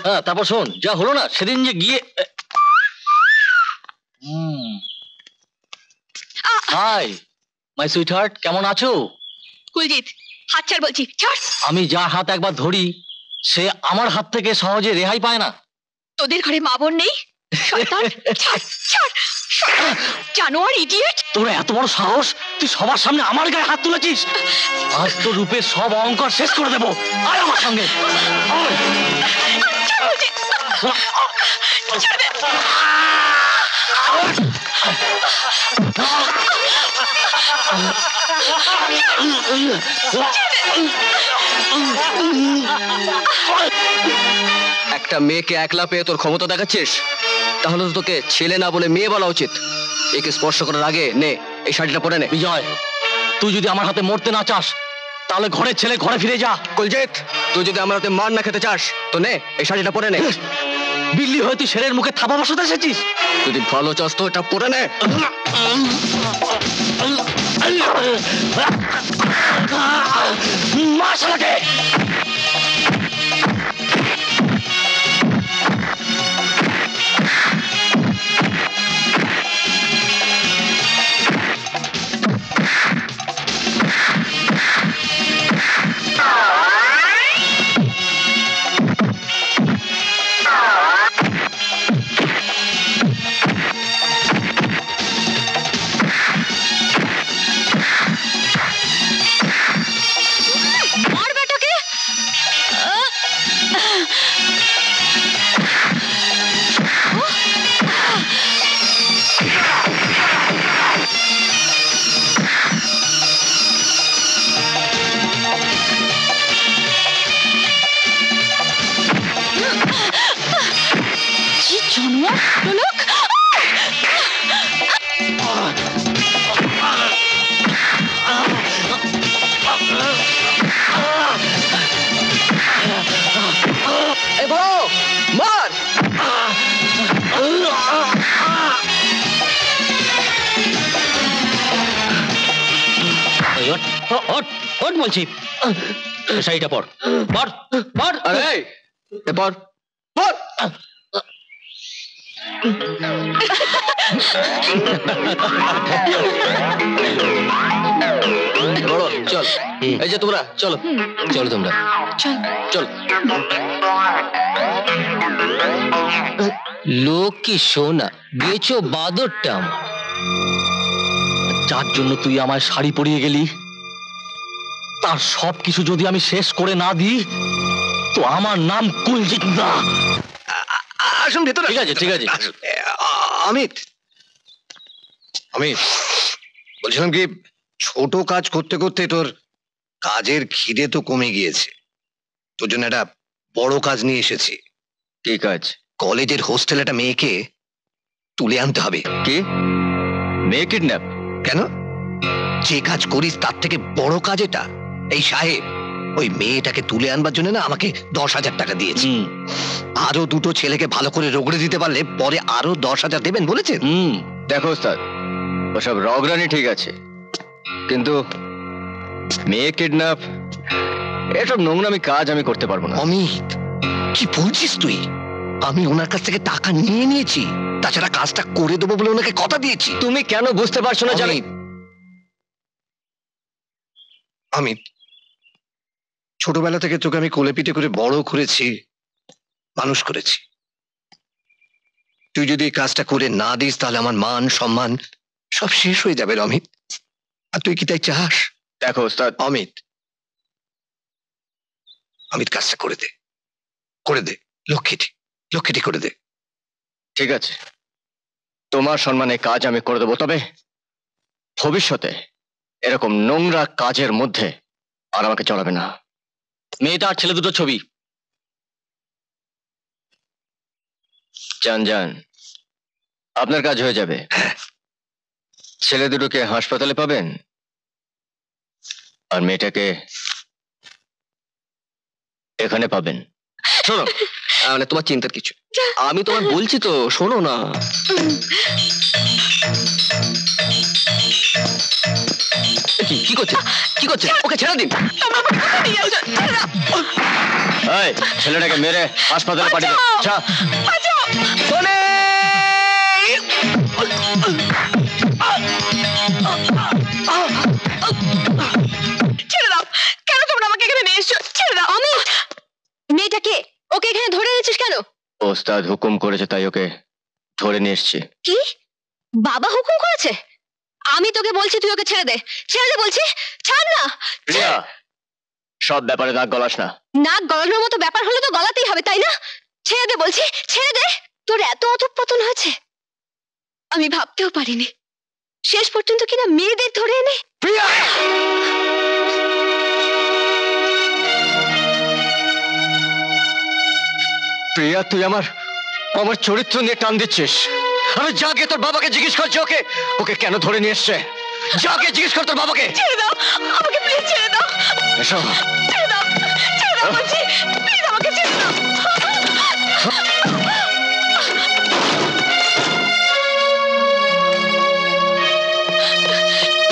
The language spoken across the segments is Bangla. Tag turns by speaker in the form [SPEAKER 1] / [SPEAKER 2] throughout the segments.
[SPEAKER 1] হ্যাঁ, তারপর শোন, যা হলো না সেদিন যে গিয়ে। হাই মাই সুইট হার্ট, কেমন আছো?
[SPEAKER 2] কুলজিৎ, হাত ছাড় বলছি, ছাড়।
[SPEAKER 1] আমি যার হাত একবার ধরি সে আমার হাত থেকে সহজে রেহাই পায় না।
[SPEAKER 2] তোদের ঘরে মা বোন নেই? শয়তান, ছাড় ছাড়, জানোয়ার, ইডিয়েট।
[SPEAKER 1] তোর এত বড় সাহস, তুই সবার সামনে আমার গায়ে হাত তুলেছিস? আজ তো রূপের সব অহংকার শেষ করে দেবো। আয় আমার সঙ্গে।
[SPEAKER 3] একটা মেয়েকে একলা পেয়ে তোর ক্ষমতা দেখাচ্ছিস? তাহলে তো তোকে ছেলে না বলে মেয়ে বলা উচিত। একে স্পর্শ করার আগে নে এই শাড়িটা পরে নে।
[SPEAKER 1] বিজয়, তুই যদি আমার হাতে মরতে না চাস তাহলে ঘরের ছেলে ঘরে ফিরে যা।
[SPEAKER 3] কুলজিৎ, তুই যদি আমার হাতে মার না খেতে চাস তো নে এই শাড়িটা পরে নে।
[SPEAKER 1] বিল্লি হয়ে তুই শেরের মুখে থাবা বসাতে এসেছিস?
[SPEAKER 3] যদি ভালো চাস তো এটা পরে নে।
[SPEAKER 1] মার শালাকে। বলছি শাড়িটা পর পর পর।
[SPEAKER 3] আরে পর পর। চল, এই যে তোমরা চলো চলো, তোমরা
[SPEAKER 2] চল
[SPEAKER 3] চল।
[SPEAKER 1] লোক কি সোনা গেছো বাদরটা আমার, যার জন্য তুই আমার শাড়ি পরিয়ে গেলি তার সবকিছু যদি আমি শেষ করে না দিই তো আমার নাম কুলজিৎ না।
[SPEAKER 3] আসুন ভেতরে।
[SPEAKER 1] ঠিক আছে ঠিক আছে।
[SPEAKER 3] অমিত, অমিত বলছিলাম কি, ছোট কাজ করতে করতে তোর কাজের খিদে তো কমে গিয়েছে। তোর জন্য একটা বড় কাজ নিয়ে এসেছি। কি কাজ? কলেজের হোস্টেলে একটা মেয়েকে তুলে আনতে হবে। কি? মেয়ে কিডন্যাপ? কেন? যে কাজ করিস তার থেকে বড় কাজ এটা। এই সাহেব ওই মেয়েটাকে তুলে আনবার জন্য না আমাকে 10,000 টাকা দিয়েছে। আরো দুটো ছেলেকে ভালো করে রগড়ে দিতে পারলে পরে আরো 10,000 দেবেন বলেছেন। দেখো ওস্তাদ, ওসব রগড়ানি ঠিক আছে, কিন্তু মেয়ে কিডন্যাপ এসব নোংরামি কাজ আমি করতে পারবো না। অমিত, কি বলছিস তুই? আমি ওনার কাছ থেকে টাকা নিয়ে নিয়েছি, তাছাড়া কাজটা করে দেবো বলে ওনাকে কথা দিয়েছি। তুমি কেন বুঝতে পারছো না জানি? অমিত, ছোটবেলা থেকে তোকে আমি কোলে পিঠে করে বড় করেছি, মানুষ করেছি। তুই যদি এই কাজটা করে না দিস তাহলে আমার মান সম্মান সব শেষ হয়ে যাবে অমিত। আর তুই কি তাই চাস? দেখো ওস্তাদ, অমিত অমিত কাজটা করে দে, করে দে, লক্ষ্মীটি লক্ষ্মীটি করে দে। ঠিক আছে, তোমার সম্মানে কাজ আমি করে দেবো, তবে ভবিষ্যতে এরকম নোংরা কাজের মধ্যে আর আমাকে চলাবে না।
[SPEAKER 1] মেয়েটা আর ছেলে দুটো ছবি।
[SPEAKER 3] যান যান, আপনার কাজ হয়ে যাবে। ছেলে দুটোকে হাসপাতালে পাবেন আর মেয়েটাকে এখানে পাবেন। শোনো, মানে তোমার চিন্তার কিছু, আমি তোমার বলছি তো, শোনো না। কি
[SPEAKER 1] করছে কি করছে? ওকে ছেড়ে দিন।
[SPEAKER 2] তোমরা আমাকে কোথায় নিয়ে যাচ্ছ? ছেড়ে দাও।
[SPEAKER 1] এই ছেলেটাকে মেরে হাসপাতালে পাঠিয়ে দাও। যা।
[SPEAKER 2] বাঁচাও। ছেড়ে দাও। কেন তোমরা আমাকে এখানে নিয়ে এসছো? ছেড়ে দাও। অমিত, মেয়েটাকে ওকে এখানে ধরে এনেছিস কেন?
[SPEAKER 1] ওস্তাদ হুকুম করেছে তাই ওকে ধরে নিয়ে এসেছি।
[SPEAKER 2] কি? বাবা হুকুম করেছে? আমি তোকে বলছি তুই ওকে ছেড়ে দে। ছেড়ে দে বলছি। ছাড় না।
[SPEAKER 1] প্রিয়া, সব ব্যাপারে নাক গলাস না।
[SPEAKER 2] নাক গলানোর মতো ব্যাপার হলে তো গলাতেই হবে, তাই না? ছেড়ে দে বলছি, ছেড়ে দে। তোর এত অধঃপতন হয়েছে আমি ভাবতেও পারিনি। শেষ পর্যন্ত কিনা মেয়েদের ধরে এনে।
[SPEAKER 1] প্রিয়া, প্রিয়া তুই আমার আমার চরিত্র নিয়ে টান দিচ্ছিস। আমি যাকে তোর বাবাকে জিজ্ঞেস করছি ওকে ওকে কেন ধরে নিয়ে এসছে। যাকে জিজ্ঞেস কর তোর বাবাকে।
[SPEAKER 2] ছেড়ে দাও আমাকে, প্লিজ ছেড়ে দাও।
[SPEAKER 1] এসো।
[SPEAKER 2] ছেড়ে দাও, ছেড়ে দাও বলছি, প্লিজ আমাকে ছেড়ে দাও।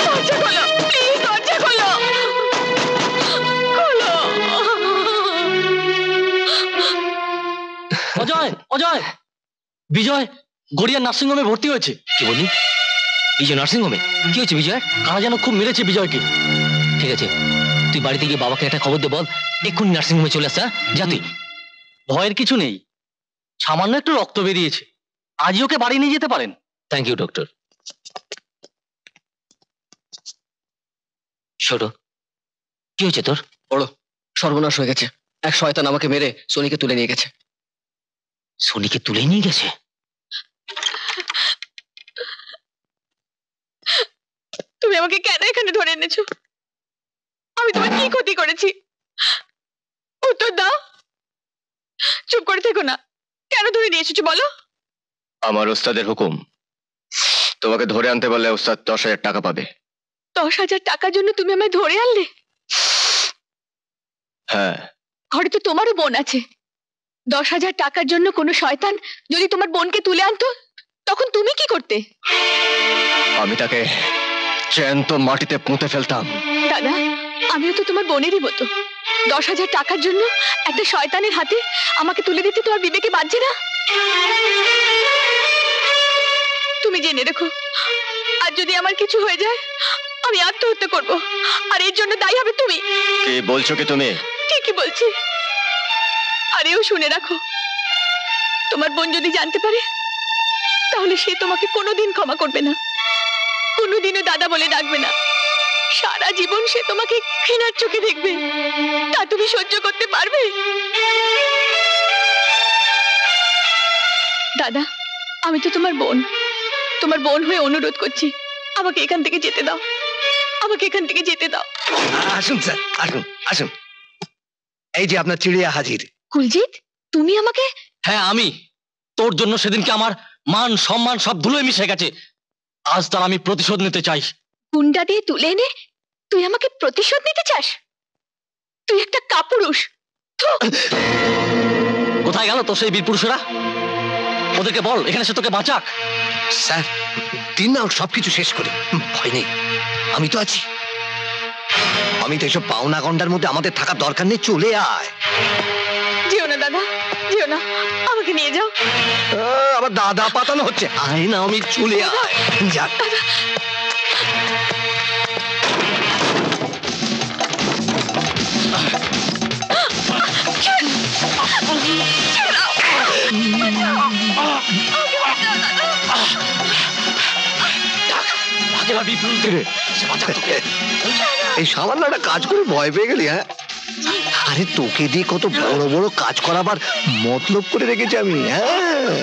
[SPEAKER 2] দরজা খোলো, প্লিজ দরজা খোলো। খোলো।
[SPEAKER 1] অজয়, অজয়, বিজয় গড়িয়া নার্সিং হোমে ভর্তি হয়েছে। কি বলি? বিজয় নার্সিং হোমে? কি হয়েছে বিজয়? কারা যেন খুব মেরেছে বিজয়কে। ঠিক আছে, তুই বাড়িতে গিয়ে বাবাকে একটা খবর দে, বল এক্ষুনি নার্সিং হোমে চলে আসছে। যা তুই। ভয়ের কিছু নেই, সামান্য একটু রক্ত বেরিয়েছে, আজই ওকে বাড়ি নিয়ে যেতে পারেন। Thank you doctor. ছোট, কি হয়েছে তোর?
[SPEAKER 4] বড় সর্বনাশ হয়ে গেছে। এক শয়তান আমাকে মেরে সোনিকে তুলে নিয়ে গেছে।
[SPEAKER 1] সোনিকে তুলে নিয়ে গেছে?
[SPEAKER 2] তুমি আমাকে কেন এখানে ধরে এনেছো? আমি তোমার কি ক্ষতি করেছি? উত্তর দাও। চুপ করে থেকো না। কেন ধরে নিয়ে এসেছো বলো?
[SPEAKER 1] আমার ওস্তাদের হুকুম, তোমাকে ধরে আনতে বললে ওস্তাদ 10,000 টাকা পাবে।
[SPEAKER 2] 10,000 টাকার জন্য তুমি আমায় ধরে আনলে?
[SPEAKER 1] হ্যাঁ।
[SPEAKER 2] ঘরে তো তোমারও বোন আছে। 10,000 টাকার জন্য কোনো শয়তান যদি তোমার বোনকে তুলে আনতো তখন তুমি কি করতে?
[SPEAKER 1] আমি তাকে জ্যান্ত মাটিতে পুঁতে ফেলতাম।
[SPEAKER 2] দাদা, আমিও তো তোমার বোনেরই মতো। 10,000 টাকার জন্য একটা শয়তানের হাতে আমাকে তুলে দিতে তোমার বিবেকে বাজছে না? তুমি জেনে রেখো, আর যদি আমার কিছু হয়ে যায় আমি আত্মহত্যা করব, আর এর জন্য দায়ী হবে তুমি।
[SPEAKER 1] কি বলছো কি তুমি?
[SPEAKER 2] ঠিকই বলছি। আর এও শুনে রাখো, তোমার বোন যদি জানতে পারে তাহলে সে তোমাকে কোনোদিন ক্ষমা করবে না, কোনোদিনও দাদা বলে ডাকবে না। সারা জীবন সে তোমাকে ঘৃণার চোখে দেখবে। তা তুমি সহ্য করতে পারবে? দাদা, আমি তো তোমার বোন। তোমার বোন হয়ে অনুরোধ করছি, আমাকে এখান থেকে যেতে দাও। আমাকে এখান থেকে যেতে দাও।
[SPEAKER 3] আসুন স্যার, আসুন আসুন। এই যে আপনার চিড়িয়া হাজির।
[SPEAKER 2] কুলজিৎ, তুমি আমাকে?
[SPEAKER 1] হ্যাঁ আমি। তোর জন্য সেদিনকে আমার মান সম্মান সব ধুলোয় মিশে গেছে। আজ তার আমি প্রতিশোধ নিতে চাই।
[SPEAKER 2] গুন্ডা দিয়ে তুলে এনে তুই আমাকে প্রতিশোধ নিতে চাস? তুই একটা কাপুরুষ। থু!
[SPEAKER 1] কোথায় গেল তোর সেই বীর পুরুষেরা? ওদেরকে বল এখানে সে তোকে বাঁচাক।
[SPEAKER 3] স্যার, দিন না ওর সবকিছু শেষ করে। ভয় নেই, আমি তো আছি। আমি তো এসব পাওনা গন্ডার মধ্যে আমাদের থাকার দরকার নেই, চলে আয়।
[SPEAKER 2] যেও না দাদা, যেও না, আমাকে নিয়ে যাও।
[SPEAKER 3] আবার দাদা পাতানো হচ্ছে। আয় না, আমি চলে আয়। যাক। এই সামান্য একটা কাজ করে ভয় পেয়ে গেলি? হ্যাঁ, আরে তোকে দিয়ে কত বড় বড় কাজ করাবার মতলব করে রেখেছি আমি। হ্যাঁ,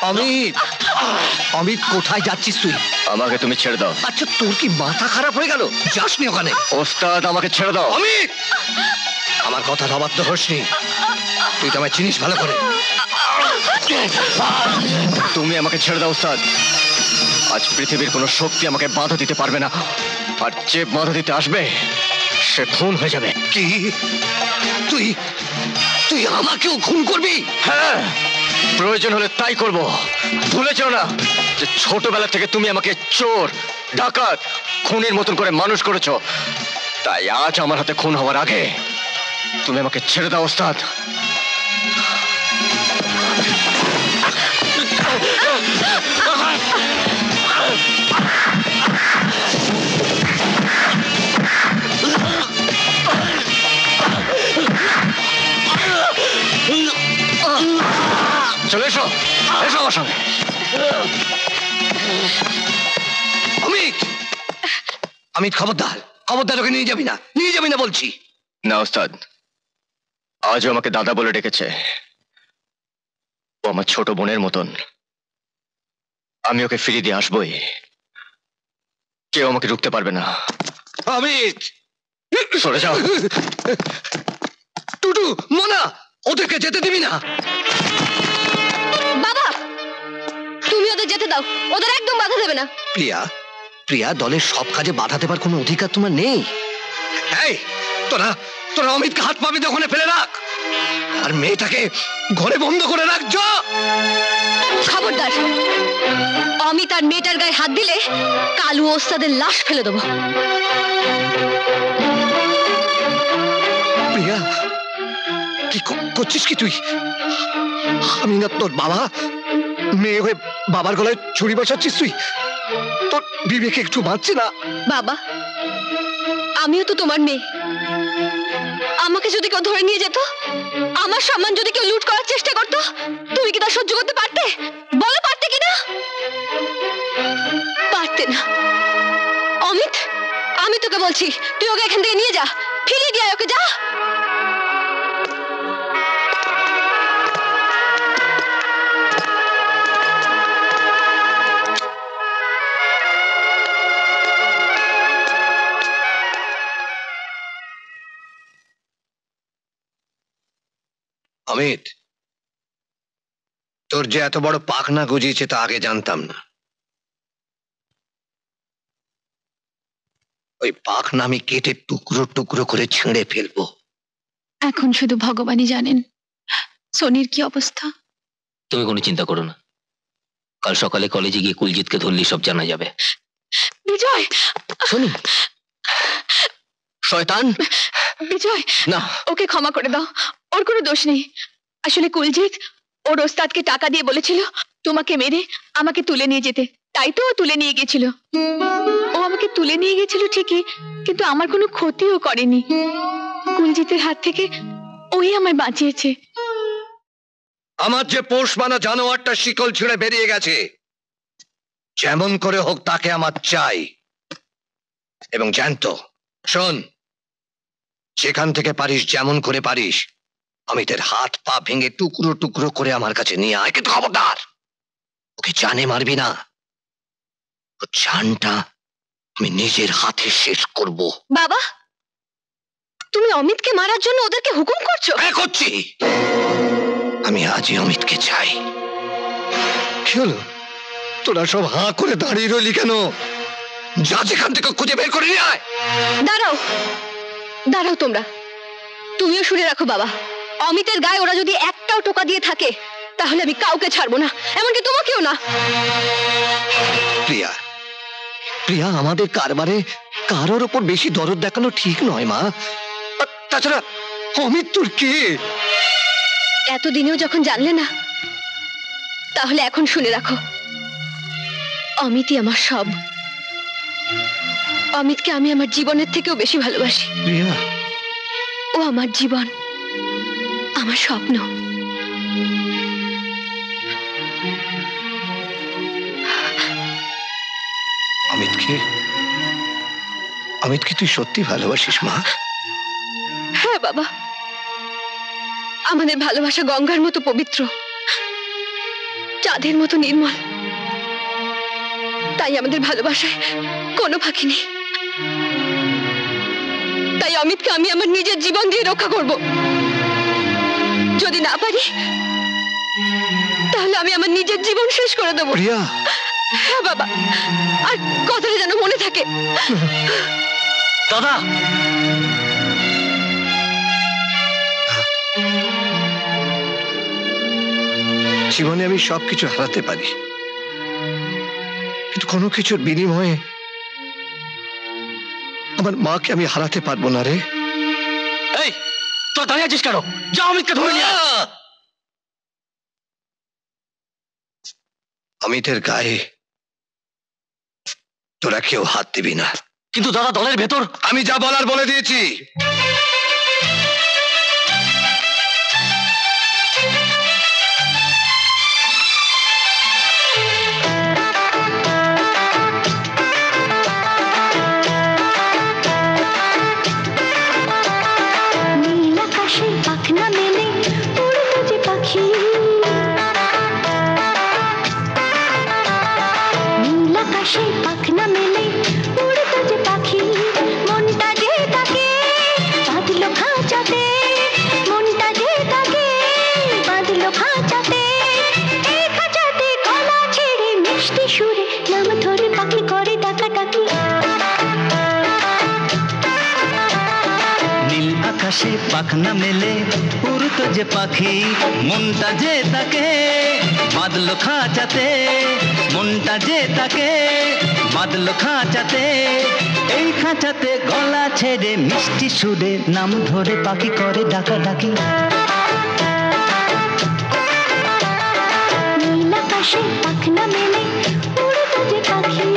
[SPEAKER 3] অমিত, অমিত কোথায় যাচ্ছিস তুই?
[SPEAKER 1] আমাকে তুমি ছেড়ে দাও।
[SPEAKER 3] আচ্ছা, তোর কি মাথা খারাপ হয়ে গেল? যাসনি ওখানে।
[SPEAKER 1] ওস্তাদ আমাকে ছেড়ে দাও।
[SPEAKER 3] অমিত, আমার কথা ভাবার তো হসনি। তুই তো আমায় চিনিস ভালো করে।
[SPEAKER 1] তুমি আমাকে ছেড়ে দাও ওস্তাদ। আজ পৃথিবীর কোনো শক্তি আমাকে বাধা দিতে পারবে না, আর যে বাধা দিতে আসবে সে খুন হয়ে যাবে।
[SPEAKER 3] কি? তুই তুই আমাকেও খুন করবি?
[SPEAKER 1] হ্যাঁ, প্রয়োজন হলে তাই করব। ভুলে যেও না যে ছোটবেলা থেকে তুমি আমাকে চোর, ডাকাত, খুনির মতন করে মানুষ করেছো। তাই আজ আমার হাতে খুন হওয়ার আগে তুমি আমাকে ছেড়ে দাও ওস্তাদ। চলে এসো, এসো আমার সঙ্গে।
[SPEAKER 3] অমিত, অমিত খবরদার, খবরদার ওকে নিয়ে যাবি না, নিয়ে যাবি না বলছি।
[SPEAKER 1] না ওস্তাদ, আজও আমাকে দাদা বলে ডেকেছে। ও আমার ছোট বোনের মতন। আমি ওকে ফিরিয়ে দিয়ে আসবোই। কেউ আমাকে রুখতে পারবে না।
[SPEAKER 3] অমিত,
[SPEAKER 1] সরে যাও।
[SPEAKER 3] টুটু, মোনা, ওদেরকে যেতে দিবি না।
[SPEAKER 2] বাবা, তুমি ওদের যেতে দাও, ওদের একদম বাধা দেবে না।
[SPEAKER 3] প্রিয়া, প্রিয়া, দলের সব কাজে বাধা দেবার কোনো অধিকার তোমার নেই। এই, তোরা তোরা অমিতকে হাত পাবি ওখানে ফেলে রাখ, আর মেয়েটাকে ঘরে বন্ধ করে রাখ। যা,
[SPEAKER 2] খবরদার, অমিত আর মেয়েটার গায়ে হাত দিলে কালু ওস্তাদের লাশ ফেলে দেবো।
[SPEAKER 3] প্রিয়া, কি করছিস কি তুই? আমি না তোর বাবা? মেয়ে হয়ে বাবার গলায় ছুরি বসাচ্ছিস তুই? তোর বিবেকে একটু বাঁচছে না?
[SPEAKER 2] বাবা, আমিও তো তোমার মেয়ে। আমাকে যদি কেউ ধরে নিয়ে যেত, আমার সম্মান যদি কেউ লুট করার চেষ্টা করতো, তুমি কি তা সহ্য করতে পারতে? বলো, পারতে কিনা? পারতে না। অমিত, আমি তোকে বলছি, তুই ওকে এখান থেকে নিয়ে যা, ফিরিয়ে দিয়ে আয় ওকে, যা।
[SPEAKER 3] অমিত, তোর যে এত বড় পাখনা গজিয়েছে তা আগে জানতাম না। ওই পাখনা আমি কেটে টুকরো টুকরো করে ছিঁড়ে ফেলবো।
[SPEAKER 2] এখন শুধু ভগবানই জানেন সোনির কি অবস্থা।
[SPEAKER 1] তুমি কোনো চিন্তা করো না, কাল সকালে কলেজে গিয়ে কুলজিৎকে ধরলি সব জানা যাবে।
[SPEAKER 2] বিজয়,
[SPEAKER 1] শোনি, শয়তান,
[SPEAKER 2] বিজয়,
[SPEAKER 1] না,
[SPEAKER 2] ওকে ক্ষমা করে দাও, ওর কোনো দোষ নেই। আসলে কুলজিৎ ওর ওস্তাদকে টাকা দিয়ে বলেছিল তোমাকে মেরে আমাকে তুলে নিয়ে যেতে, তাই তো ও তুলে নিয়ে গেছিল। ও আমাকে তুলে নিয়ে গেছিল ঠিকই, কিন্তু আমার কোনো ক্ষতিও করেনি। কুলজিতের হাত থেকে ওই আমায় বাঁচিয়েছে।
[SPEAKER 3] আমার যে পোষ মানা জানোয়ারটা শিকল ছিঁড়ে বেরিয়ে গেছে, যেমন করে হোক তাকে আমার চাই, এবং জানতো। শোন, যেখান থেকে পারিস, যেমন করে পারিস, অমিতের হাত পা ভেঙে টুকরো টুকরো করে আমার কাছে নিয়ে আয়। কিন্তু খবরদার, ওকে জানে মারবি না। ও জানটা আমি নিজের হাতে শেষ করব।
[SPEAKER 2] বাবা, তুমি অমিতকে মারার জন্য ওদেরকে হুকুম করছো?
[SPEAKER 3] হ্যাঁ, করছি। আমি আজই অমিতকে চাই। কি হলো, তোরা সব হাঁ করে দাঁড়িয়ে রইলি কেন? যা, যেখান থেকে খুঁজে বের করে নিয়ে আয়।
[SPEAKER 2] দাঁড়াও, দাঁড়াও, তোমরা তুমিও শুনে রাখো বাবা, অমিতের গায়ে ওরা যদি একটাও টোকা দিয়ে থাকে তাহলে আমি কাউকে ছাড়বো না, এমনকি তোমাকেও না।
[SPEAKER 3] প্রিয়া, প্রিয়া, আমাদের কারবারে কারোর ওপর বেশি দরদ দেখানো ঠিক নয় মা। আর তাছাড়া অমিত তোর কে?
[SPEAKER 2] এতদিনেও যখন জানলে না, তাহলে এখন শুনে রাখো, অমিতই আমার সব। অমিতকে আমি আমার জীবনের থেকেও বেশি ভালোবাসি।
[SPEAKER 3] প্রিয়া,
[SPEAKER 2] ও আমার জীবন, আমার স্বপ্ন।
[SPEAKER 3] অমিতকে, অমিতকে তুই সত্যি ভালোবাসিস মা?
[SPEAKER 2] হ্যাঁ বাবা, আমাদের ভালোবাসা গঙ্গার মতো পবিত্র, চাঁদের মতো নির্মল। তাই আমাদের ভালোবাসায় কোনো ফাঁকি নেই। তাই অমিতকে আমি আমার নিজের জীবন দিয়ে রক্ষা করব। যদি না পারি তাহলে আমি আমার নিজের জীবন শেষ করে দেবো।
[SPEAKER 3] প্রিয়া,
[SPEAKER 2] হ্যাঁ বাবা, আর কথাটা যেন মনে থাকে।
[SPEAKER 1] দাদা,
[SPEAKER 3] জীবনে আমি সবকিছু হারাতে পারি, কিন্তু কোনো কিছুর বিনিময়ে আমার মাকে আমি হারাতে পারবো না রে।
[SPEAKER 1] এই তোর দাঁড়িয়ে আছিস কেন? যা অমিতকে ধরে নিয়ে আয়।
[SPEAKER 3] অমিতের গায়ে তোরা কেউ হাত দিবি না।
[SPEAKER 1] কিন্তু দাদা দলের ভেতর
[SPEAKER 3] আমি যা বলার বলে দিয়েছি।
[SPEAKER 5] নীল আকাশে পাখনা মেলে উড়তো যে পাখি, নীল আকাশে পাখনা মেলে উড়তো যে পাখি, মনটা যে তাকে বাঁধলো খাঁচাতে, মনটা যে তাকে বাঁধলো খাঁচাতে, এই খাঁচাতে গলা ছেড়ে মিষ্টি সুরে নাম ধরে পাখি করে ডাকাডাকি।
[SPEAKER 6] নীল আকাশে পাখনা মেলে উড়তো যে পাখি, মনটা যে তাকে বাঁধলো খাঁচাতে, মনটা যে তাকে বাঁধলো খাঁচাতে, এই খাঁচাতে গলা ছেড়ে মিষ্টি সুরে নাম ধরে পাখি করে ডাকাডাকি।
[SPEAKER 5] নীল আকাশে পাখনা মেলে উড়তো যে পাখি।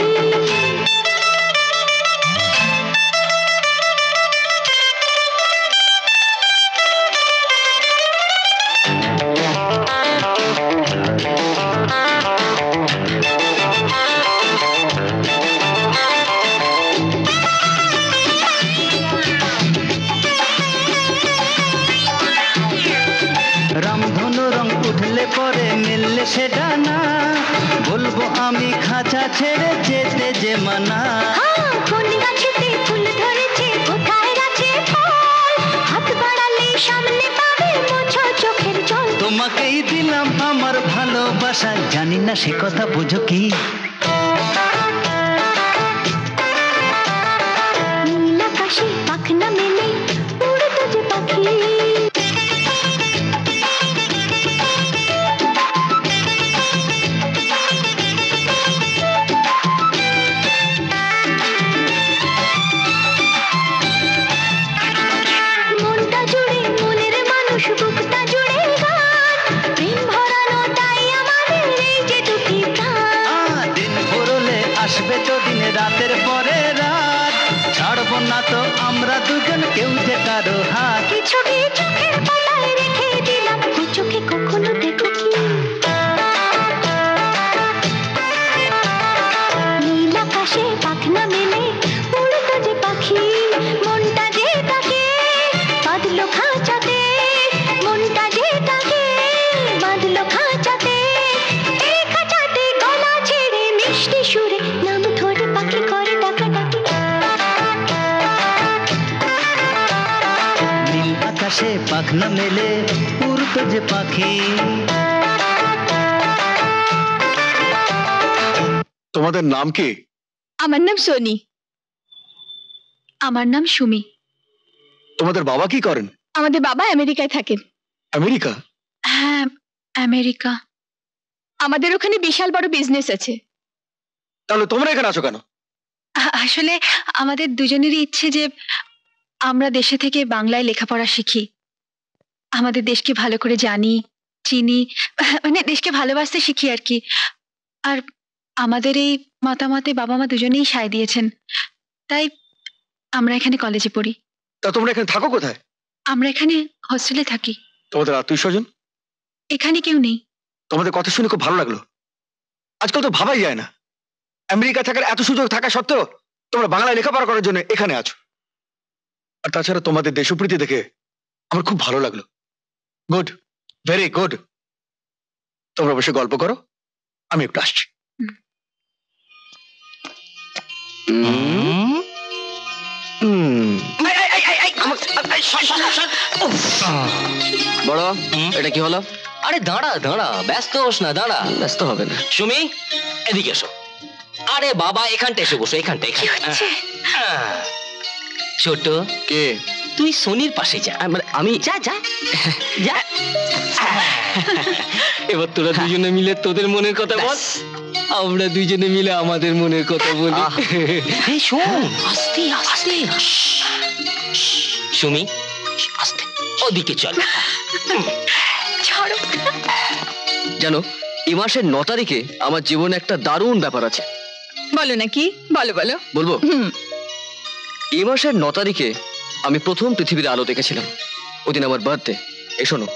[SPEAKER 6] রামধনু রং উঠলে পরে মিললে সে ডানা, বলবো আমি খাঁচা ছেড়ে যেতে যে মানা।
[SPEAKER 5] কোন গাছেতে ফুল ধরেছে, কোথায় গাছে ফল, হাত বাড়ালে সামনে পাবে মোছো চোখের জল।
[SPEAKER 6] তোমাকেই দিলাম আমার ভালোবাসা, জানি না সে কথা বোঝো কি।
[SPEAKER 5] নীল আকাশে পাখনা মেলে উড়তো যে পাখি। মনটা জুড়ে মনের মানুষ, বুকটা জুড়ে গান, প্রেম ভরানো তাই আমাদের এই যে দুটি প্রাণ।
[SPEAKER 6] দিন ফুরলে আসবে তো দিন, রাতের পরে রাত, ছাড়বো না তো আমরা দুজন কেউ যে কারো হাত।
[SPEAKER 5] কি ছবি চোখের পাতায় রেখে দিলাম, দু চোখে কখনো দেখো কি। নীল আকাশে পাখনা মেলে উড়তো যে পাখি, মনটা যে তাকে বাঁধলো খাঁচাতে, মনটা যে তাকে বাঁধলো খাঁচাতে, এই খাঁচাতে গলা ছেড়ে মিষ্টি সুরে নাম ধরে পাখি করে ডাকাডাকি।
[SPEAKER 6] নীল আকাশে পাখনা মেলে উড়তো যে পাখি।
[SPEAKER 3] তোমাদের নাম কি?
[SPEAKER 2] আমার নাম সোনি। আমার নাম সুমি।
[SPEAKER 3] তোমাদের বাবা কি করেন?
[SPEAKER 2] আমাদের বাবা আমেরিকায় থাকেন।
[SPEAKER 3] আমেরিকা?
[SPEAKER 2] হ্যাঁ, আমেরিকা। আমাদের ওখানে বিশাল বড় বিজনেস আছে।
[SPEAKER 3] তাহলে তোমরা এখানে আছো কেন?
[SPEAKER 2] আসলে আমাদের দুজনেরই ইচ্ছে যে আমরা দেশে থেকে বাংলায় লেখাপড়া শিখি, আমাদের দেশকে ভালো করে জানি, চিনি, মানে দেশকে ভালোবাসতে শিখি আর কি। আর আমাদের এই মতামতে বাবা মা দুজনেই সায় দিয়েছেন, তাই আমরা এখানে কলেজে পড়ি।
[SPEAKER 3] তা তোমরা এখানে থাকো কোথায়?
[SPEAKER 2] আমরা এখানে হোস্টেলে থাকি।
[SPEAKER 3] তোমাদের আত্মীয় স্বজন?
[SPEAKER 2] এখানে কেউ নেই।
[SPEAKER 3] তোমাদের কথা শুনে খুব ভালো লাগলো। আজকাল তো ভাবাই যায় না, আমেরিকা থাকার এত সুযোগ থাকা সত্ত্বেও তোমরা বাংলায় লেখাপড়া করার জন্য এখানে আছো। আর তাছাড়া তোমাদের দেশপ্রীতি দেখে আমার খুব ভালো লাগলো। Good, very good. তোমরা বসে গল্প করো, আমি একটু আসছি।
[SPEAKER 4] বড়, এটা কি হলো?
[SPEAKER 1] আরে দাঁড়া দাঁড়া, ব্যস্ত হোস না, দাঁড়া।
[SPEAKER 4] ব্যস্ত হবে না।
[SPEAKER 1] সুমি, এদিকে এসো। আরে বাবা, এখানটা এসে বসো, এখানটা। ছোট,
[SPEAKER 4] কে?
[SPEAKER 1] তুই সোনির পাশে যা।
[SPEAKER 4] মানে আমি?
[SPEAKER 1] যা যা যা। এবার তোরা দুজনে মিলে তোদের মনের কথা বল, আমরা দুজনে মিলে আমাদের মনের কথা বলি।
[SPEAKER 4] এই শোন, আস্তে আস্তে।
[SPEAKER 1] সুমি, আস্তে, ওদিকে চল।
[SPEAKER 2] ছাড়ো।
[SPEAKER 4] জানো, এই মাসের 9 তারিখে আমার জীবনে একটা দারুণ ব্যাপার আছে।
[SPEAKER 2] বলো নাকি, বলো বলো।
[SPEAKER 4] বলবো?
[SPEAKER 2] হুম।
[SPEAKER 4] এই মাসের 9 তারিখে আমি প্রথম পৃথিবীর আলো দেখেছিলাম। ওদিন আমার বার্থডে। এই শোনো,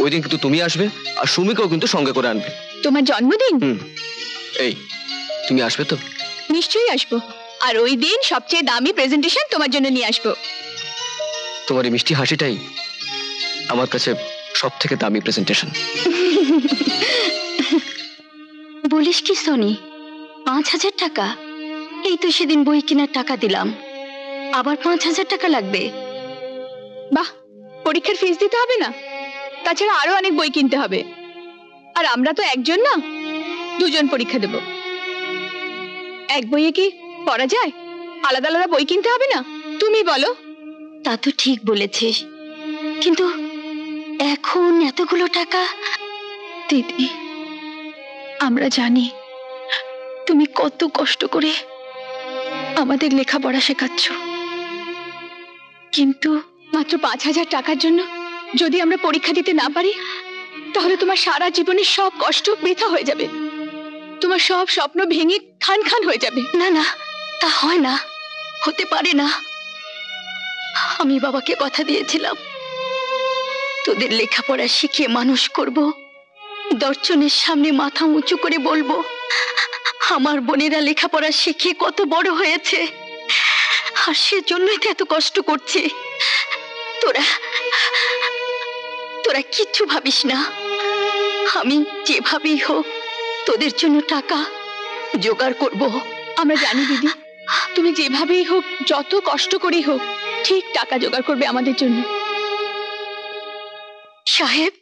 [SPEAKER 4] ওই দিন কিন্তু তুমি আসবে, আর সুমিকেও কিন্তু সঙ্গে করে আনবে।
[SPEAKER 2] তোমার জন্মদিন?
[SPEAKER 4] এই, তুমি আসবে তো?
[SPEAKER 2] নিশ্চয়ই আসবো, আর ওই দিন সবচেয়ে দামি প্রেজেন্টেশন তোমার জন্য নিয়ে আসবো।
[SPEAKER 4] তোমার এই মিষ্টি হাসিটাই আমার কাছে সব থেকে দামি প্রেজেন্টেশন।
[SPEAKER 5] বলিস কি সনি, 5,000 টাকা? এই তো সেদিন বই কেনার টাকা দিলাম, আবার 5,000 টাকা লাগবে?
[SPEAKER 2] বাহ, পরীক্ষার ফিস দিতে হবে না, তাছাড়া আরো অনেক বই কিনতে হবে। আর আমরা তো একজন না, 2জন পরীক্ষা দেব। এক বইয়ে কি পড়া যায়? আলাদা আলাদা বই কিনতে হবে না? তুমি বলো।
[SPEAKER 5] তা তো ঠিক বলেছিস, কিন্তু এখন এতগুলো টাকা?
[SPEAKER 2] দিদি, আমরা জানি তুমি কত কষ্ট করে আমাদের লেখাপড়া শেখাচ্ছ, কিন্তু মাত্র 5,000 টাকার জন্য যদি আমরা পরীক্ষা দিতে না পারি, তাহলে তোমার সারা জীবনের সব কষ্ট বৃথা হয়ে যাবে, তোমার সব স্বপ্ন ভেঙে খান খান হয়ে যাবে।
[SPEAKER 5] না না, তা হয় না, হতে পারে না। আমি বাবাকে কথা দিয়েছিলাম, তোদের লেখাপড়া শিখিয়ে মানুষ করব, দর্শনের সামনে মাথা উঁচু করে বলবো আমার বোনেরা লেখাপড়া শিখে কত বড় হয়েছে, আর সেজন্যই তো এত কষ্ট করছি। তোরা তোরা কিচ্ছু ভাবিস না, আমি যেভাবেই হোক তোদের জন্য টাকা জোগাড় করব।
[SPEAKER 2] আমরা জানি দিদি, তুমি যেভাবেই হোক, যত কষ্ট করেই হোক, ঠিক টাকা জোগাড় করবে আমাদের জন্য।
[SPEAKER 5] সাহেব,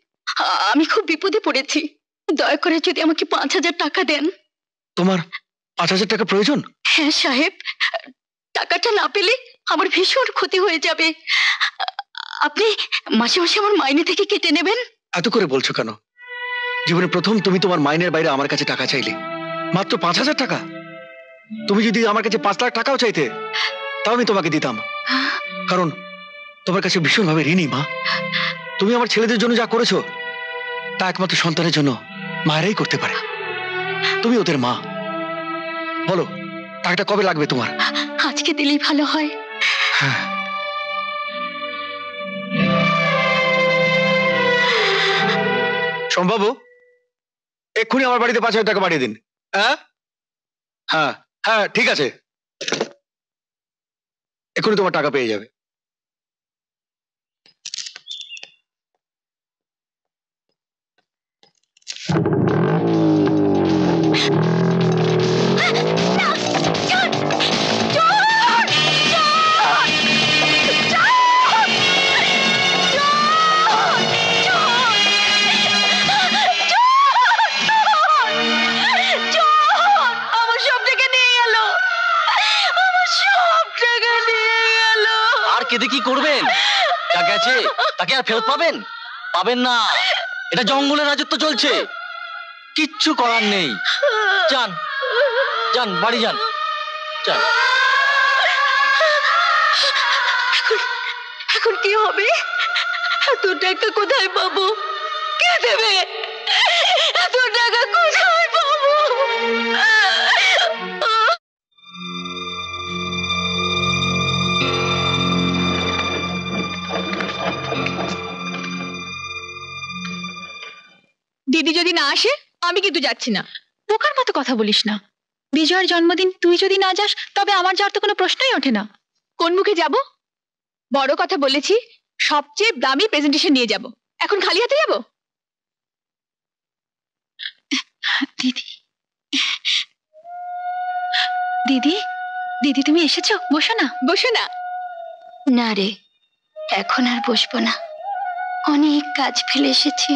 [SPEAKER 5] আমি খুব বিপদে পড়েছি, দয়া করে যদি আমাকে 5,000 টাকা দেন।
[SPEAKER 3] তোমার 5,000 টাকা প্রয়োজন?
[SPEAKER 5] হ্যাঁ সাহেব, টাকাটা না পেলে আমার ভীষণ ক্ষতি হয়ে যাবে। আপনি মাসে মাসে আমার মাইনে থেকে কেটে নেবেন।
[SPEAKER 3] এত করে বলছো কেন? জীবনে প্রথম তুমি তোমার মাইনের বাইরে আমার কাছে টাকা চাইলে, মাত্র 5,000 টাকা। তুমি যদি আমার কাছে 5 লাখ টাকাও চাইতে, তাও আমি তোমাকে দিতাম, কারণ তোমার কাছে ভীষণভাবে ঋণী মা। তুমি আমার ছেলেদের জন্য যা করেছো, তা একমাত্র সন্তানের জন্য মায়েরাই করতে পারে। তুমি ওদের মা। বলো, টাকাটা কবে লাগবে তোমার?
[SPEAKER 5] আজকে দিলেই ভালো হয়।
[SPEAKER 3] হ্যাঁ, সম্ভব? এক্ষুনি আমার বাড়িতে 5,000 টাকা পাঠিয়ে দিন। হ্যাঁ হ্যাঁ হ্যাঁ, ঠিক আছে, এক্ষুনি তোমার টাকা পেয়ে যাবে।
[SPEAKER 5] আমার সব টাকা নিয়ে গেল, আমার সব টাকা নিয়ে গেল।
[SPEAKER 1] আর কেঁদে কি করবেন? যা গেছে তাকে আর ফেরত পাবেন? পাবেন না, এটা জঙ্গলের রাজত্ব চলছে, কিচ্ছু করার নেই। যান যান, বাড়ি যান, যান।
[SPEAKER 5] এখন কি হবে? এত টাকা কোথায় পাবো? কে দেবে? এত টাকা কোথায় পাবো?
[SPEAKER 2] দিদি যদি না আসে, আমি কিন্তু যাচ্ছি না। বোকার মতো কথা বলিস না, বিজয়ের জন্মদিন তুই যদি না যাস, তবে আমার যাওয়ার তো কোনো প্রশ্নই ওঠে না। কোন মুখে যাব? বড় কথা বলেছি, সবচেয়ে দামি প্রেজেন্টেশন নিয়ে যাব, এখন খালি হাতে যাব? দিদি, দিদি, দিদি তুমি এসেছো, বসো না, বসো না।
[SPEAKER 5] না রে, এখন আর বসবো না, অনেক কাজ ফেলে এসেছি।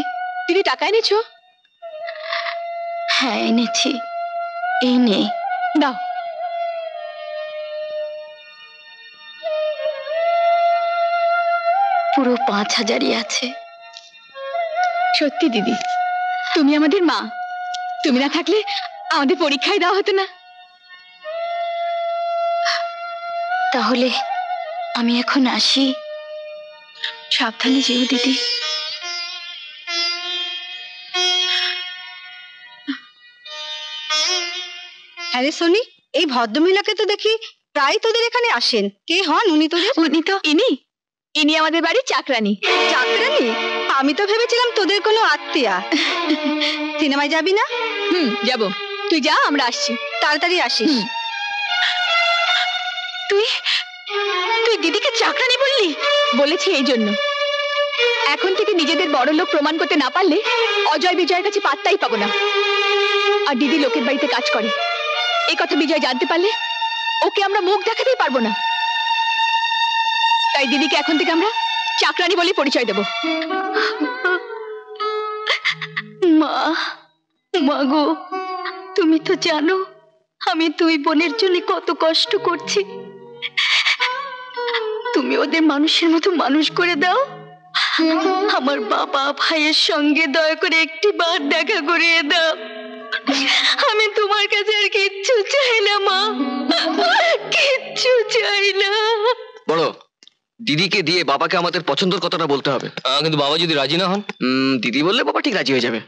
[SPEAKER 2] দিদি টাকা এনেছো?
[SPEAKER 5] হ্যাঁ এনেছি, এই নে।
[SPEAKER 2] দাও।
[SPEAKER 5] পুরো 5,000ই আছে।
[SPEAKER 2] সত্যি দিদি, তুমি আমাদের মা। তুমি না থাকলে আমাদের পরীক্ষায় দেওয়া হতো না।
[SPEAKER 5] তাহলে আমি এখন আসি।
[SPEAKER 2] সাবধানে যেও দিদি।
[SPEAKER 7] আরে সোনি, এই ভদ্রমহিলাকে তো দেখি প্রায় তোদের এখানে আসেন। কে হন উনি তোদের?
[SPEAKER 2] উনি তো ইনি আমাদের বাড়ির চাকরানি।
[SPEAKER 7] চাকরানি? আমি তো ভেবেছিলাম তোদের কোনো আত্মীয়া। সিনেমায় যাবি না?
[SPEAKER 2] যাব। তুই যা, আমরা আসছি।
[SPEAKER 7] তাড়াতাড়ি আসিস।
[SPEAKER 2] তুই তুই দিদিকে চাকরানি বললি? বলেছি এই জন্য, এখন থেকে নিজেদের বড় লোক প্রমাণ করতে না পারলে অজয় বিজয়ের কাছে পাত্তাই পাবো না। আর দিদি লোকের বাড়িতে কাজ করে, এই কথা বিজয় জানতে পারলে ওকে আমরা মুখ দেখাতেই পারবো না। তাই দিদিকে এখন থেকে আমরা চাকরানি বলে পরিচয় দেব।
[SPEAKER 5] মা, মা গো, তুমি তো জানো আমি দুই বোনের জন্য কত কষ্ট করছি। তুমি ওদের মানুষের মতো মানুষ করে দাও। আমার বাবা ভাইয়ের সঙ্গে দয়া করে একটি বার দেখা করিয়ে দাও। আমি তোমার কাছে আর কিচ্ছু চাই না মা, কিচ্ছু চাই না।
[SPEAKER 4] বড়, দিদিকে দিয়ে বাবাকে আমাদের পছন্দের কথাটা বলতে হবে।
[SPEAKER 1] কিন্তু বাবা যদি রাজি না হন?
[SPEAKER 4] দিদি বললে বাবা ঠিক রাজি হয়ে যাবে।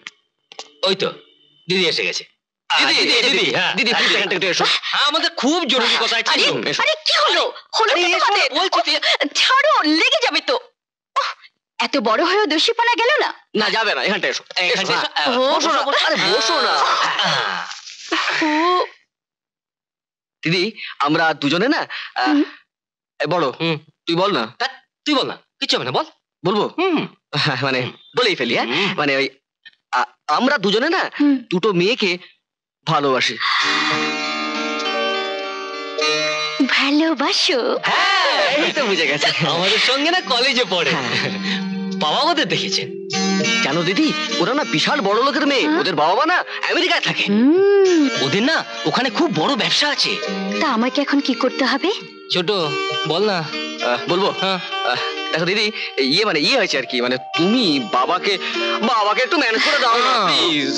[SPEAKER 1] ওই তো দিদি এসে গেছে। দিদি, হ্যাঁ,
[SPEAKER 4] দিদি please এখানটা একটু এসো।
[SPEAKER 1] হ্যাঁ, আমাদের খুব জরুরি কথা আছে।
[SPEAKER 5] আরে
[SPEAKER 4] এসো।
[SPEAKER 5] আরে কি হলো? হলো কি তোমাদের?
[SPEAKER 1] বলছি তো।
[SPEAKER 5] ছাড়ো, লেগে যাবে তো। উফ, এত বড় হয়েও দোষীপনা গেল না।
[SPEAKER 4] না যাবে না, এখানটা এসো।
[SPEAKER 1] এখানটা
[SPEAKER 4] এসো,
[SPEAKER 1] এসো।
[SPEAKER 4] হ্যাঁ। বসো না, আরে বসো না।
[SPEAKER 5] ও
[SPEAKER 4] দিদি, আমরা দুজনে না বড়, তুই বল না।
[SPEAKER 1] তুই বল না, কিচ্ছু হবে না, বল।
[SPEAKER 4] বলবো? মানে বলেই ফেলি। হ্যাঁ, মানে ওই আমরা দুজনে না দুটো মেয়েকে ভালোবাসি।
[SPEAKER 5] ভালোবাসো?
[SPEAKER 4] এই তো বুঝে গেছে।
[SPEAKER 1] আমাদের সঙ্গে না কলেজে পড়ে, বাবা ওদের দেখেছেন।
[SPEAKER 4] জানো দিদি, ওরা না বিশাল বড় লোকের মেয়ে। ওদের বাবা মা না আমেরিকায় থাকে।
[SPEAKER 1] ওদের না ওখানে খুব বড় ব্যবসা আছে।
[SPEAKER 5] তা আমাকে এখন কি করতে হবে?
[SPEAKER 1] ছোট, বল না।
[SPEAKER 4] বলবো?
[SPEAKER 1] হ্যাঁ।
[SPEAKER 4] দেখো দিদি, ইয়ে হয়েছে আর কি, মানে তুমি বাবাকে একটু ম্যানেজ করে দাও না প্লিজ।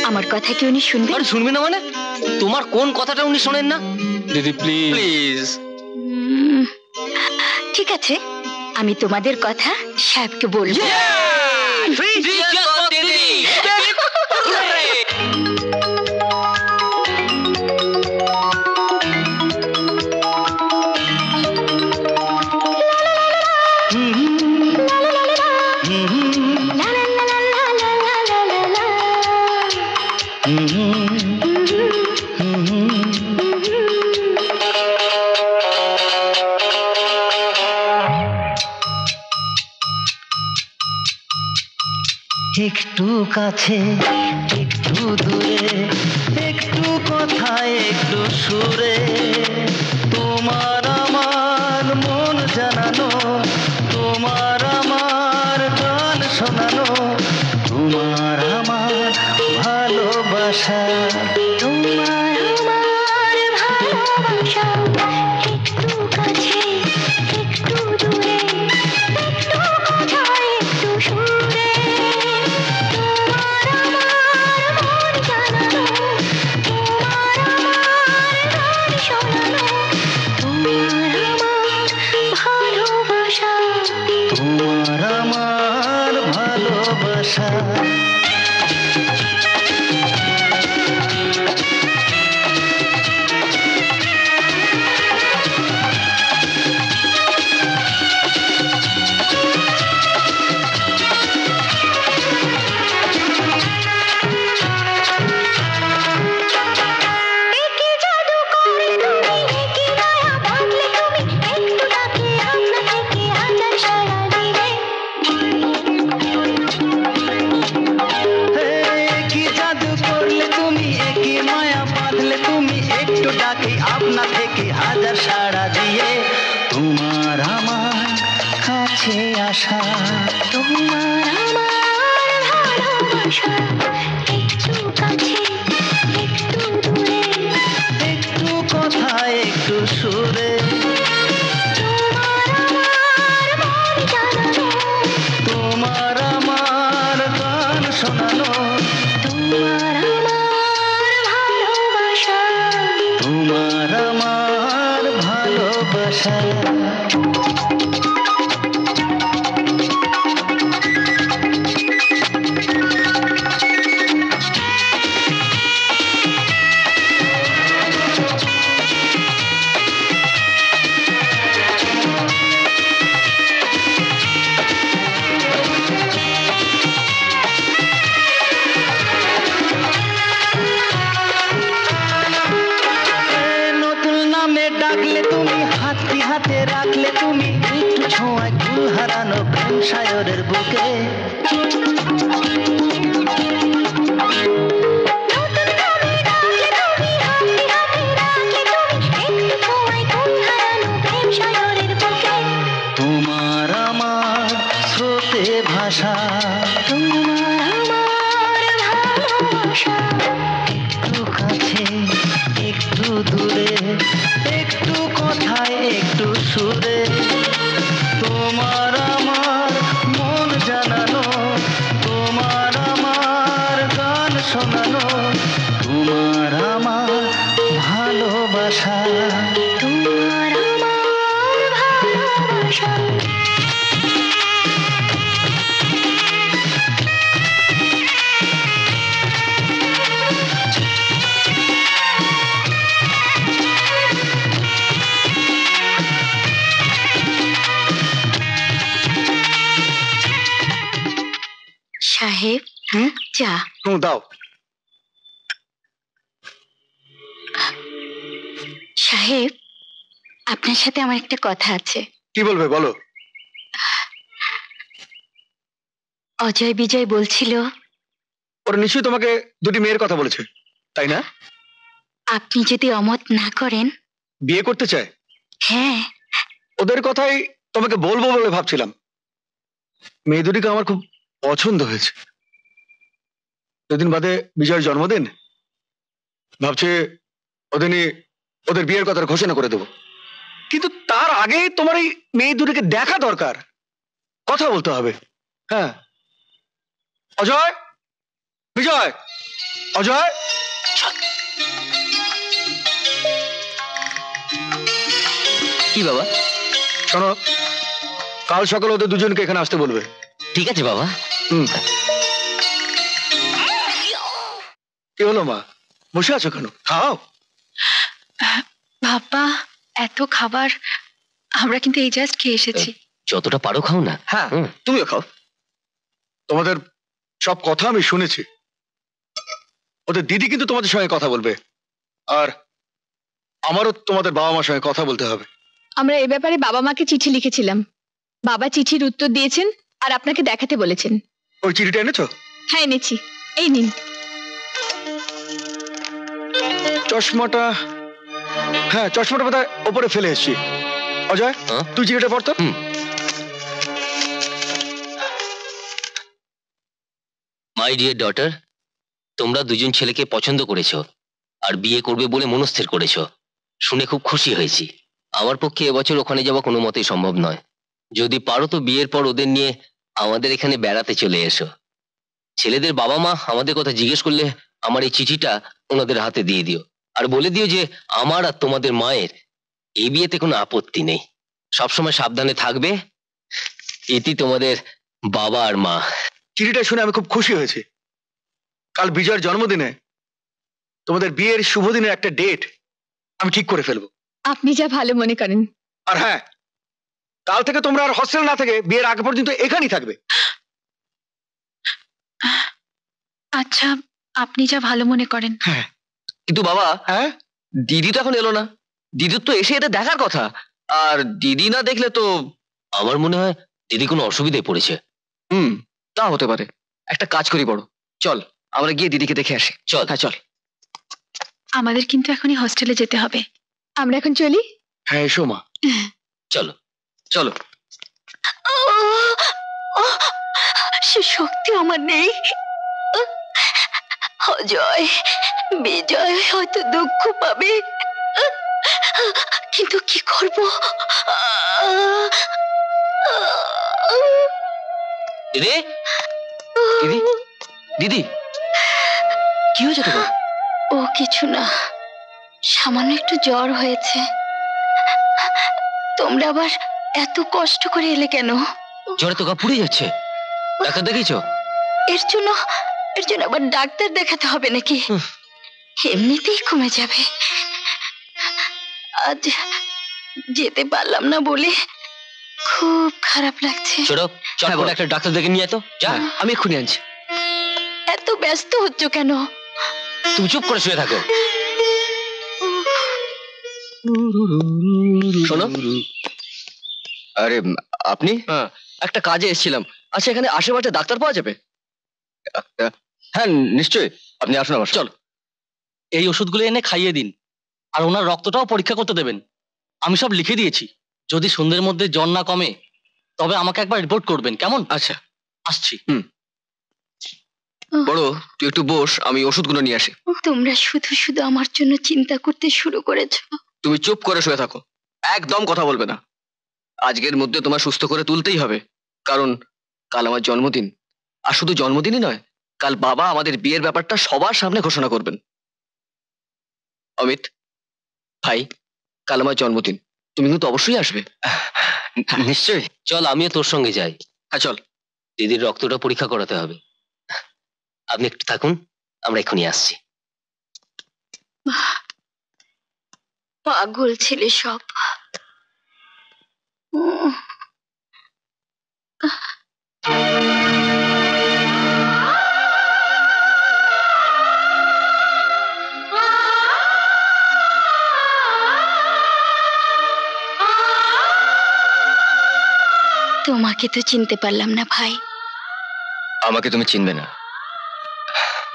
[SPEAKER 5] আমার কথা কি উনি শুনবে?
[SPEAKER 1] আরে শুনবে না মানে? তোমার কোন কথাটা উনি শোনেন না? দিদি প্লিজ
[SPEAKER 4] প্লিজ।
[SPEAKER 5] ঠিক আছে, আমি তোমাদের কথা সাহেবকে বলবো।
[SPEAKER 6] একটু কাছে একটু দূরে, একটু কথায় একটু সুরে, তোমার আমার মন জানানো, তোমার আমার গান শোনানো, তোমার আমার ভালোবাসা,
[SPEAKER 5] তোমার আমার ভালোবাসা। একটু কাছে একটু দূরে, একটু কথায় একটু সুরে, তোমার আমার মন জানানো, তোমার আমার গান শোনানো, তোমার আমার ভালোবাসা,
[SPEAKER 6] তোমার আমার ভালোবাসা।
[SPEAKER 5] একি জাদু করে তুমি, একি মায়া বাঁধলে তুমি, একটু ডাকে আপনা থেকে হাজার সাড়া দিলে।
[SPEAKER 6] কি জাদু করলে তুমি, একই মায়া বাঁধলে তুমি, একটু ডাকে আপনা থেকে হাজার সাড়া দিয়ে, তোমার আমার কাছে আসা,
[SPEAKER 5] তোমার আমার ভালোবাসা। একটু কাছে একটু দূরে,
[SPEAKER 6] একটু কথায় একটু সুরে,
[SPEAKER 5] তোমার আমার মন জানানো,
[SPEAKER 6] তোমার আমার শোনানো।
[SPEAKER 5] তোমার আমার ভালোবাসা,
[SPEAKER 6] তোমার আমার ভালোবাসা। নতুন নামে ডাকলে তুমি, হাতটি হাতে রাখলে তুমি, একটু ছোঁয়ায় কুল হারানো প্রেম সায়রের বুকে।
[SPEAKER 5] নতুন নামে ডাকলে তুমি, হাতে হাতে রাখলে তুমি, একটু ছোঁয়ায় কুল হারানো প্রেম সাগরের বুকে।
[SPEAKER 6] তোমার আমার স্রোতে ভাষা,
[SPEAKER 5] তোমার আমার ভালোবাসা,
[SPEAKER 6] একটু কাছে একটু দূরে, একটু কথায় একটু সুরে। তোমার আমার মন জানানো, তোমার আমার গান শোনানো, তোমার আমার ভালোবাসা।
[SPEAKER 5] তোমার আমার ভালোবাসা। সাহেব, চা।
[SPEAKER 3] দাও।
[SPEAKER 5] সাহেব, আপনার সাথে আমার একটা কথা আছে।
[SPEAKER 3] কি বলবে বলো।
[SPEAKER 5] অজয় বিজয় বলছিল
[SPEAKER 3] ওরা নিশ্চয়ই তোমাকে দুটি মেয়ের কথা বলেছে, তাই না?
[SPEAKER 5] আপনি যদি অমত না করেন।
[SPEAKER 3] বিয়ে করতে চায়?
[SPEAKER 5] হ্যাঁ।
[SPEAKER 3] ওদের কথাই তোমাকে বলবো বলে ভাবছিলাম। মেয়ে দুটিকে আমার খুব পছন্দ হয়েছে। দুদিন বাদে বিজয়ের জন্মদিন, ভাবছি ওদের নিয়ে ওদের বিয়ের কথার ঘোষণা করে দেবো। কিন্তু তার আগে তোমার এই মেয়ে দুটিকে দেখা দরকার, কথা বলতে হবে। হ্যাঁ, অজয়, বিজয়, অজয়।
[SPEAKER 1] কি বাবা?
[SPEAKER 3] শোনো, কাল সকালে ওদের দুজনকে এখানে আসতে বলবে।
[SPEAKER 1] ঠিক আছে বাবা।
[SPEAKER 3] কি হলো মা, বসে আছো কেন? খাও।
[SPEAKER 2] বাবা, এত খাবার আমরা কিন্তু এই জাস্ট খেয়ে এসেছি।
[SPEAKER 1] যতটা পারো খাও না।
[SPEAKER 4] হ্যাঁ, তুমিও খাও।
[SPEAKER 3] তোমাদের সব কথা আমি শুনেছি। ওদের দিদি কিন্তু তোমাদের সঙ্গে কথা বলবে, আর আমারও তোমাদের বাবা মার সঙ্গে কথা বলতে হবে।
[SPEAKER 2] আমরা এ ব্যাপারে বাবা মাকে চিঠি লিখেছিলাম। বাবা চিঠির উত্তর দিয়েছেন আর আপনাকে দেখাতে বলেছেন।
[SPEAKER 3] ওই চিঠিটা এনেছো?
[SPEAKER 2] হ্যাঁ, এনেছি। এই নিন।
[SPEAKER 3] চশমাটা, হ্যাঁ চশমাটা বোধহয় ওপরে ফেলে এসেছি। অজয়, তুই চিঠিটা পড় তো।
[SPEAKER 1] মাই ডিয়ার ডটার, তোমরা দুজন ছেলেকে পছন্দ করেছো আর বিয়ে করবে বলে মনস্থির করেছো। শুনে খুব খুশি হয়েছি। আমার পক্ষে এবছর ওখানে যাওয়া কোনো মতেই সম্ভব নয়। যদি পারো তো বিয়ের পর ওদের নিয়ে আমাদের এখানে বেড়াতে চলে এসো। ছেলেদের বাবা মা আমাদের কথা জিজ্ঞেস করলে আমার এই চিঠিটা ওনাদের হাতে দিয়ে দিও, আর বলে দিও যে আমার আর তোমাদের মায়ের এই বিয়েতে কোনো আপত্তি নেই। সবসময় সাবধানে থাকবে। এটি তোমাদের বাবা আর মা।
[SPEAKER 3] চিঠিটা শুনে আমি খুব খুশি হয়েছি। কাল বিজয়ের জন্মদিনে তোমাদের বিয়ের শুভ দিনের একটা ডেট আমি ঠিক করে ফেলবো।
[SPEAKER 2] আপনি যা ভালো মনে করেন।
[SPEAKER 3] আর হ্যাঁ, কাল থেকে তোমরা আর হস্টেল না থেকে বিয়ের আগে পর্যন্ত এখানেই থাকবে।
[SPEAKER 2] আচ্ছা, আপনি যা ভালো মনে করেন।
[SPEAKER 3] হ্যাঁ।
[SPEAKER 4] কিন্তু বাবা,
[SPEAKER 3] হ্যাঁ,
[SPEAKER 4] দিদি তো এখন এলো না। দিদির তো এসে এটা দেখার কথা, আর দিদি না দেখলে তো।
[SPEAKER 1] আমার মনে হয় দিদি কোনো অসুবিধায় পড়েছে।
[SPEAKER 4] তা হতে পারে। একটা কাজ করি বড়, চল আমরা গিয়ে দিদিকে দেখে আসি।
[SPEAKER 1] চল।
[SPEAKER 4] হ্যাঁ চল।
[SPEAKER 2] আমাদের কিন্তু এখনই হস্টেলে যেতে হবে। আমরা এখন চলি।
[SPEAKER 3] হ্যাঁ এসো মা।
[SPEAKER 1] চলো
[SPEAKER 4] চলো।
[SPEAKER 5] সে শক্তি আমার নেই। অজয় বিজয় হয়তো দুঃখ পাবে, কিন্তু কি করব?
[SPEAKER 1] দিদি, দিদি
[SPEAKER 4] দিদি কি হয়েছে তোমার?
[SPEAKER 2] ও কিছু না, সামান্য একটু জ্বর হয়েছে। তোমরা আবার এত কষ্ট করে এলে কেন?
[SPEAKER 1] জ্বরে তো গা পুড়ে যাচ্ছে, ডাক্তার দেখিয়েছো?
[SPEAKER 2] এর জন্য আবার ডাক্তার দেখাতে হবে নাকি? এমনিতেই কমে যাবে। আজ যেতে পারলাম না বলে খুব খারাপ লাগছে।
[SPEAKER 1] ছোট চট করে একটা ডাক্তার দেখে নিয়ে আয় তো, যা।
[SPEAKER 4] আমি এক্ষুনি আনছি।
[SPEAKER 2] এত ব্যস্ত হচ্ছ কেন?
[SPEAKER 1] তুমি চুপ করে শুয়ে থাকো।
[SPEAKER 4] শোনো, আরে আপনি? হ্যাঁ, একটা কাজে এসেছিলাম। আচ্ছা, এখানে আশেপাশে ডাক্তার পাওয়া যাবে? হ্যাঁ নিশ্চয়ই, আপনি আসুন আমার। চল,
[SPEAKER 1] এই ওষুধগুলো এনে খাইয়ে দিন, আর ওনার রক্তটাও পরীক্ষা করতে দেবেন। আমি সব লিখে দিয়েছি। যদি সন্ধ্যের মধ্যে জ্বর না কমে তবে আমাকে একবার রিপোর্ট করবেন, কেমন?
[SPEAKER 4] আচ্ছা
[SPEAKER 1] আসছি।
[SPEAKER 4] বড়, তুই একটু বস, আমি ওষুধগুলো নিয়ে আসি।
[SPEAKER 2] তোমরা শুধু শুধু আমার জন্য চিন্তা করতে শুরু করেছো।
[SPEAKER 4] তুমি চুপ করে শুয়ে থাকো, একদম কথা বলবে না। আজকের মধ্যে তোমার সুস্থ করে তুলতেই হবে, কারণ কাল আমার জন্মদিন। আর শুধু জন্মদিনই নয়, কাল বাবা আমাদের বিয়ের ব্যাপারটা সবার সামনে ঘোষণা করবেন। অমিত ভাই, কাল আমার জন্মদিন, তুমি কিন্তু অবশ্যই আসবে।
[SPEAKER 1] নিশ্চয়ই, চল আমিও তোর সঙ্গে যাই।
[SPEAKER 4] হ্যাঁ চল।
[SPEAKER 1] দিদির রক্তটা পরীক্ষা করাতে হবে। আপনি একটু থাকুন, আমরা এক্ষুনি আসছি।
[SPEAKER 2] পাগল ছেলে সব। তোমাকে তো চিনতে পারলাম না ভাই।
[SPEAKER 4] আমাকে তুমি চিনবে না,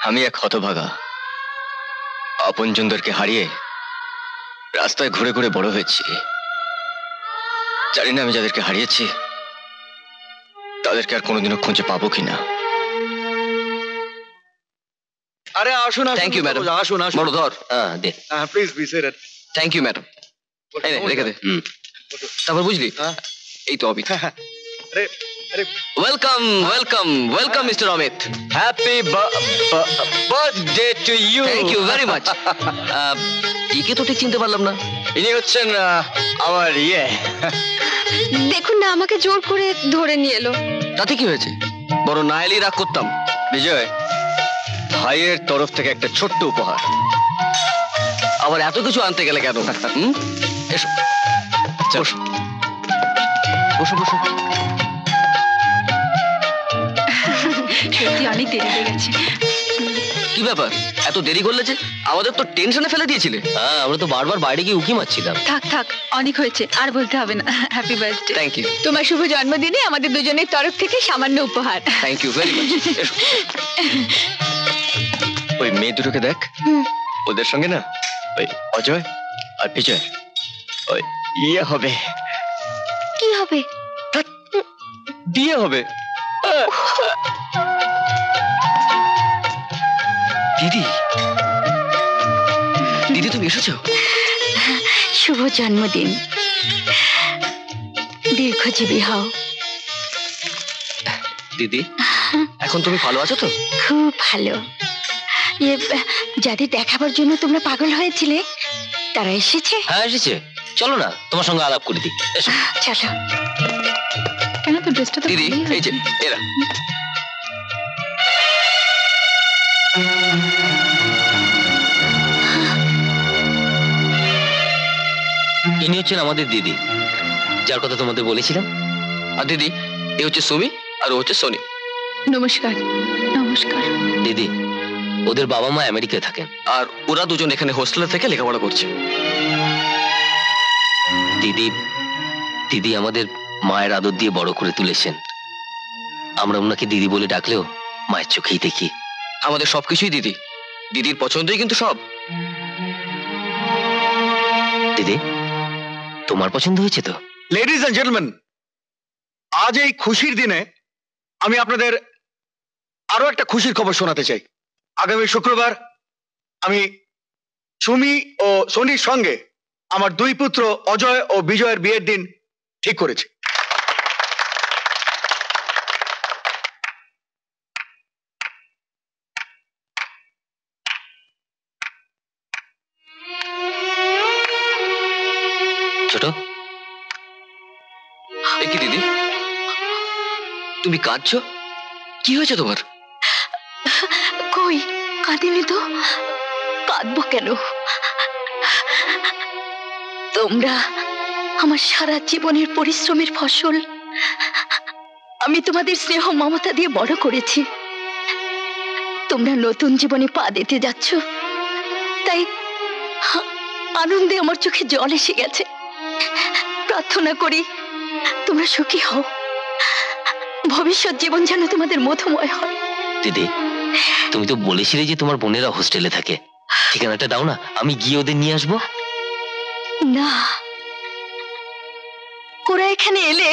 [SPEAKER 4] আমি এক হতভাগা। আপনজনদেরকে হারিয়ে রাস্তায় ঘুরে ঘুরে বড় হয়েছি। জানি না আমি যাদেরকে হারিয়েছি তাদেরকে আর কোনোদিনও খুঁজে পাবো কিনা।
[SPEAKER 3] আরে আসুন
[SPEAKER 4] থ্যাংক ইউ ম্যাডাম।
[SPEAKER 3] আসুন আসুন।
[SPEAKER 4] বড় ধর।
[SPEAKER 1] হ্যাঁ দে।
[SPEAKER 3] Please be seated.
[SPEAKER 4] Thank you madam. রেখে দে। তারপর বুঝলি, এই তো অমিত।
[SPEAKER 3] আরে আরে
[SPEAKER 4] welcome welcome welcome mister Amit.
[SPEAKER 3] Happy birthday to you.
[SPEAKER 4] Thank you very much. একে তো ঠিক চিনতে পারলাম না।
[SPEAKER 3] ইনি হচ্ছেন আমার
[SPEAKER 7] দেখুন না, আমাকে জোর করে ধরে নিয়ে এলো।
[SPEAKER 4] তাতে কি হয়েছে? বড় না এলেই রাগ করতাম।
[SPEAKER 3] বিজয়, ভাইয়ের তরফ থেকে একটা ছোট্ট উপহার।
[SPEAKER 4] আবার এত কিছু আনতে গেলে কেন? এসো বসো বসো বসো।
[SPEAKER 2] সত্যি অনেক দেরি হয়ে গেছে।
[SPEAKER 4] কি ব্যাপার, এত দেরি করলে যে? আমাদের তো টেনশনে ফেলে দিয়েছিলে।
[SPEAKER 1] হ্যাঁ, আমরা তো বারবার বাইরে গিয়ে উকি মারছিলাম।
[SPEAKER 2] থাক থাক, অনেক হয়েছে, আর বলতে হবে না। Happy birthday.
[SPEAKER 4] Thank you.
[SPEAKER 2] তোমার শুভ জন্মদিনে আমাদের দুজনের তরফ থেকে সামান্য উপহার।
[SPEAKER 4] Thank you very much. এসো। ওই মেয়ে দুটোকে দেখ, ওদের সঙ্গে না ওই অজয় আর বিজয় ওই ইয়ে হবে।
[SPEAKER 2] কি হবে?
[SPEAKER 4] বিয়ে হবে। দিদি, দিদি তুমি এসেছো?
[SPEAKER 2] শুভ জন্মদিন, দীর্ঘজীবী হও।
[SPEAKER 4] দিদি, এখন তুমি ভালো আছো তো?
[SPEAKER 2] খুব ভালো। যাদের দেখাবার জন্য তোমরা পাগল হয়েছিলে তারা এসেছে।
[SPEAKER 1] হ্যাঁ এসেছে, চলো না তোমার সঙ্গে আলাপ করে দিই। এসো।
[SPEAKER 2] চলো। কেন তো ড্রেসটা তো
[SPEAKER 4] দিদি এই যে এরা।
[SPEAKER 1] ইনি হচ্ছেন আমাদের দিদি, যার কথা তোমাদের বলেছিলাম।
[SPEAKER 4] আর দিদি, এ হচ্ছে সুমি আর ও হচ্ছে সোনি।
[SPEAKER 2] নমস্কার। নমস্কার।
[SPEAKER 1] দিদি, ওদের বাবা মা আমেরিকায় থাকেন,
[SPEAKER 4] আর ওরা দুজন এখানে হোস্টেলে থেকে লেখাপড়া করছে।
[SPEAKER 1] দিদি দিদি আমাদের মায়ের আদর দিয়ে বড় করে তুলেছেন। আমরা ওনাকে দিদি বলে ডাকলেও মায়ের চোখেই দেখি।
[SPEAKER 4] আমাদের সবকিছুই দিদি, দিদির পছন্দই কিন্তু সব।
[SPEAKER 1] দিদি, তোমার পছন্দ হয়েছে তো?
[SPEAKER 3] লেডিজ এন্ড জেন্টলম্যান, আজ এই খুশির দিনে আমি আপনাদের আরো একটা খুশির খবর শোনাতে চাই। আগামী শুক্রবার আমি সুমি ও সোনির সঙ্গে আমার দুই পুত্র অজয় ও বিজয়ের বিয়ের দিন ঠিক করেছি।
[SPEAKER 4] তুমি কাঁদছো? কি হয়েছে তোমার?
[SPEAKER 2] কই, কাঁদিনি তো। কাঁদবো কেন? তোমরা আমার সারা জীবনের পরিশ্রমের ফসল। আমি তোমাদের স্নেহ মমতা দিয়ে বড় করেছি। তোমরা নতুন জীবনে পা দিতে যাচ্ছ, তাই আনন্দে আমার চোখে জল এসে গেছে। প্রার্থনা করি তোমরা সুখী হও, ভবিষ্যৎ জীবন যেন তোমাদের মধুময় হয়।
[SPEAKER 1] দিদি, তুমি তো বলেছিলে যে তোমার বোনেরা হোস্টেলে থাকে, ঠিকানাটা দাও না, আমি গিয়ে ওদের নিয়ে আসবো।
[SPEAKER 2] না, ওরা এখানে এলে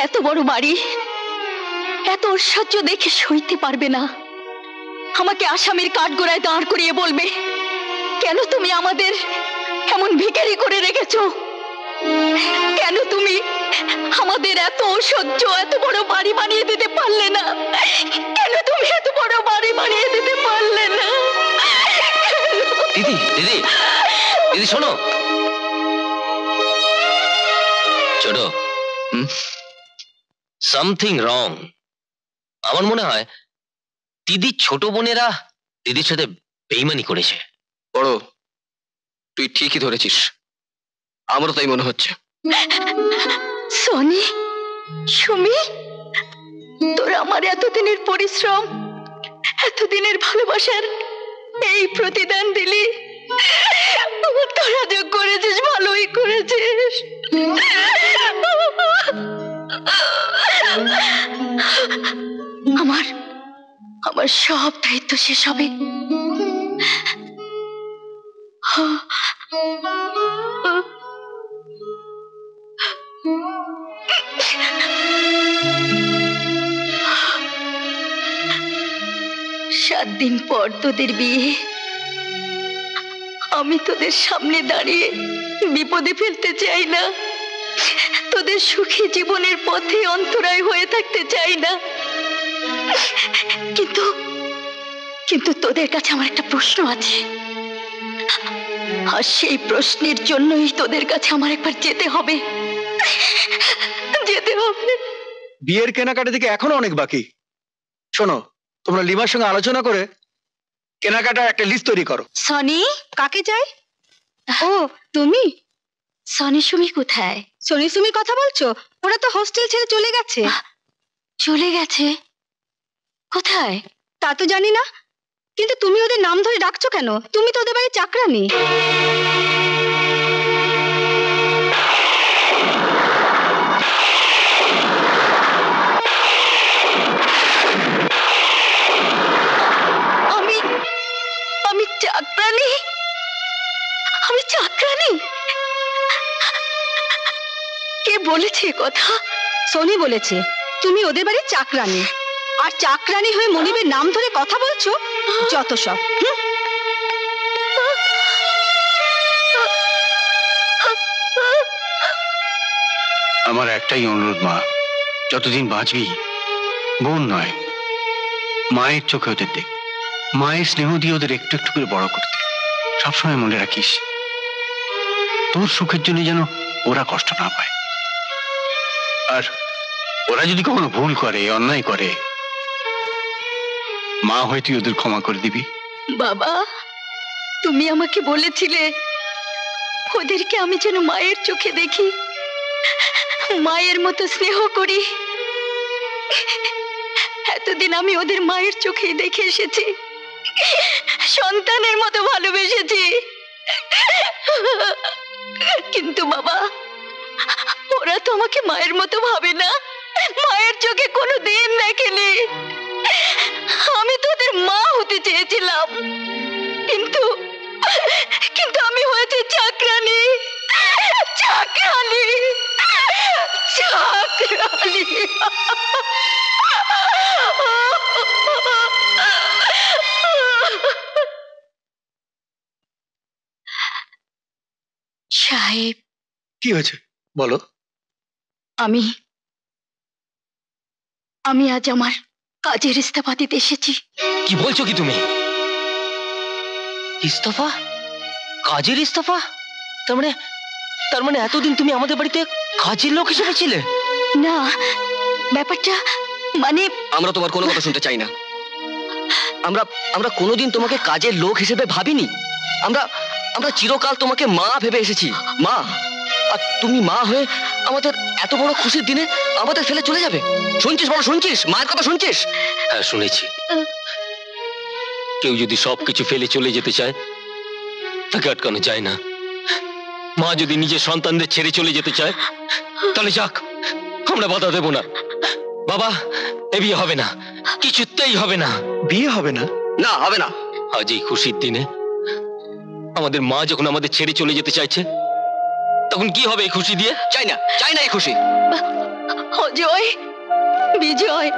[SPEAKER 2] এত বড় বাড়ি, এত ঐশ্বর্য দেখে সইতে পারবে না। আমাকে আসামির কাঠগড়ায় দাঁড় করিয়ে বলবে, কেন তুমি আমাদের এমন ভিখারি করে রেখেছো? কেন তুমি আমাদের এত ঐশ্বর্য, এত বড় বাড়ি বানিয়ে দিতে পারলে না? কেন তুমি এত বড় বাড়ি বানিয়ে দিতে পারলে না?
[SPEAKER 1] দিদি দিদি দিদি শোনো। ছোট, সামথিং রং। আমার মনে হয় দিদির ছোট বোনেরা দিদির সাথে বেইমানি করেছে।
[SPEAKER 4] বড়, তুই ঠিকই ধরেছিস, আমারও তাই মনে হচ্ছে।
[SPEAKER 2] সনি, সুমি, তোরা আমার এতদিনের পরিশ্রম, এতদিনের ভালোবাসার এই প্রতিদান দিলি। তোরা যা করেছিস ভালোই করেছিস। আমার আমার সব দায়িত্ব শেষ হবে। সাত দিন পর তোদের বিয়ে। আমি তোদের সামনে দাঁড়িয়ে বিপদে ফেলতে চাই না, তোদের সুখী জীবনের পথে অন্তরায় হয়ে থাকতে চাই না। কিন্তু কিন্তু তোদের কাছে আমার একটা প্রশ্ন আছে, আর সেই প্রশ্নের জন্যই তোদের কাছে আমার একবার যেতে হবে। যেতে হবে।
[SPEAKER 8] বিয়ের কেনাকাটা থেকে এখনো অনেক বাকি। শোনো, তোমরা লিমার সঙ্গে আলোচনা করে কেনাকাটার একটা লিস্ট তৈরি করো।
[SPEAKER 2] সনি,
[SPEAKER 7] কাকে চাই? ও তুমি?
[SPEAKER 2] সনি সুমি কোথায়?
[SPEAKER 7] সনি সুমির কথা বলছো? ওরা তো হোস্টেল ছেড়ে চলে গেছে।
[SPEAKER 2] চলে গেছে? কোথায়?
[SPEAKER 7] তা তো জানি না, কিন্তু তুমি ওদের নাম ধরে ডাকছো কেন? তুমি তো ওদের বাড়ির চাকরানি।
[SPEAKER 2] আমি আমি চাকরানি? আমি চাকরানি? কে বলেছে এ কথা?
[SPEAKER 7] সনি বলেছে তুমি ওদের বাড়ির চাকরানি, আর চাকরানি হয়ে মনিবের নাম ধরে কথা বলছো। যত সব।
[SPEAKER 8] আমার একটাই অনুরোধ মা, যতদিন বাঁচবি বোন নয় মায়ের চোখে ওদের দেখ, মায়ের স্নেহ দিয়ে ওদের একটু একটু করে বড় করতে। সবসময় মনে রাখিস তোর সুখের জন্য যেন ওরা কষ্ট না পায়। আর ওরা যদি কখনো ভুল করে, অন্যায় করে, মা হয়ে তুই ওদের ক্ষমা করে দিবি।
[SPEAKER 2] বাবা, তুমি আমাকে বলেছিলে ওদেরকে আমি যেন মায়ের চোখে দেখি, মায়ের মতো স্নেহ করি। এতদিন আমি ওদের মায়ের চোখে দেখে এসেছি, সন্তানের মতো ভালোবেসেছি। কিন্তু বাবা, ওরা তো আমাকে মায়ের মতো ভাবে না, মায়ের চোখে কোনো দিন দেখেনি। আমি তো ওদের মা হতে চেয়েছিলাম, কিন্তু কিন্তু আমি হয়েছি চাকরানি। চাকরানি, চাকরানি। সাহেব,
[SPEAKER 8] কি হয়েছে বলো?
[SPEAKER 2] আমি আজ আমার কাজের ইস্তফা দিতে এসেছি।
[SPEAKER 1] কি বলছো কি তুমি? ইস্তফা? কাজের ইস্তফা? তার মানে এতদিন তুমি আমাদের বাড়িতে কাজের লোক হিসেবে ছিলে?
[SPEAKER 2] না, ব্যাপারটা মানে
[SPEAKER 4] আমরা তোমার কোনো কথা শুনতে চাই না। আমরা আমরা কোনোদিন তোমাকে কাজের লোক হিসেবে ভাবিনি। আমরা আমরা চিরকাল তোমাকে মা ভেবে এসেছি, মা। আর তুমি মা হয়ে আমাদের এত বড় খুশির দিনে আমাদের ফেলে চলে যাবে। শুনছিস বলো, শুনছিস? মায়ের কথা শুনছিস?
[SPEAKER 1] হ্যাঁ শুনেছি। কেউ যদি সবকিছু ফেলে চলে যেতে চায় তাকে আটকানো যায় না। মা যদি নিজের সন্তানদের ছেড়ে চলে যেতে চায় তাহলে যাক, আমরা বাধা দেব না। বাবা, এ বিয়ে হবে না, কিছুতেই হবে না।
[SPEAKER 4] বিয়ে হবে না? না, হবে না।
[SPEAKER 1] আজ এই খুশির দিনে আমাদের মা যখন আমাদের ছেড়ে চলে যেতে চাইছে, তখন কি হবে এই খুশি দিয়ে?
[SPEAKER 4] চাই না, চাই না এই খুশি।
[SPEAKER 2] অজয়, বিজয়,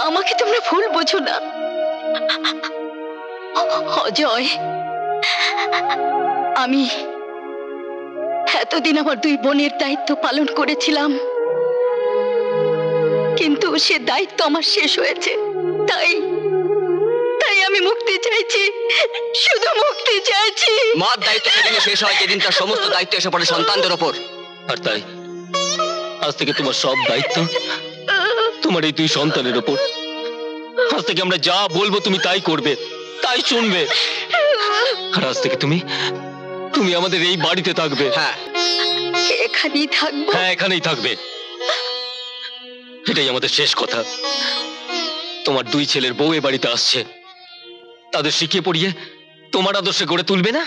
[SPEAKER 2] আমাকে তোমরা ভুল বোঝো না। অজয়, আমি এতদিন আমার দুই বোনের দায়িত্ব পালন করেছিলাম, কিন্তু সে দায়িত্ব আমার শেষ হয়েছে। তাই তাই আমি মুক্তি চাইছি, শুধু মুক্তি চাইছি।
[SPEAKER 4] মার দায়িত্ব সেদিন শেষ হয় যেদিন তার সমস্ত দায়িত্ব এসে পড়ে সন্তানদের ওপর।
[SPEAKER 1] আর তাই আজ থেকে তোমার সব দায়িত্ব তোমার এই দুই সন্তানের ওপর। আজ থেকে আমরা যা বলবো তুমি তাই করবে, তাই শুনবে। আর আজ থেকে তুমি তুমি আমাদের এই বাড়িতে থাকবে।
[SPEAKER 4] হ্যাঁ,
[SPEAKER 2] এখানেই থাকবো।
[SPEAKER 1] হ্যাঁ, এখানেই থাকবে। এটাই আমাদের শেষ কথা। তোমার দুই ছেলের বউ এ বাড়িতে আসছে, তাদের শিখিয়ে পড়িয়ে তোমার আদর্শে গড়ে তুলবে না?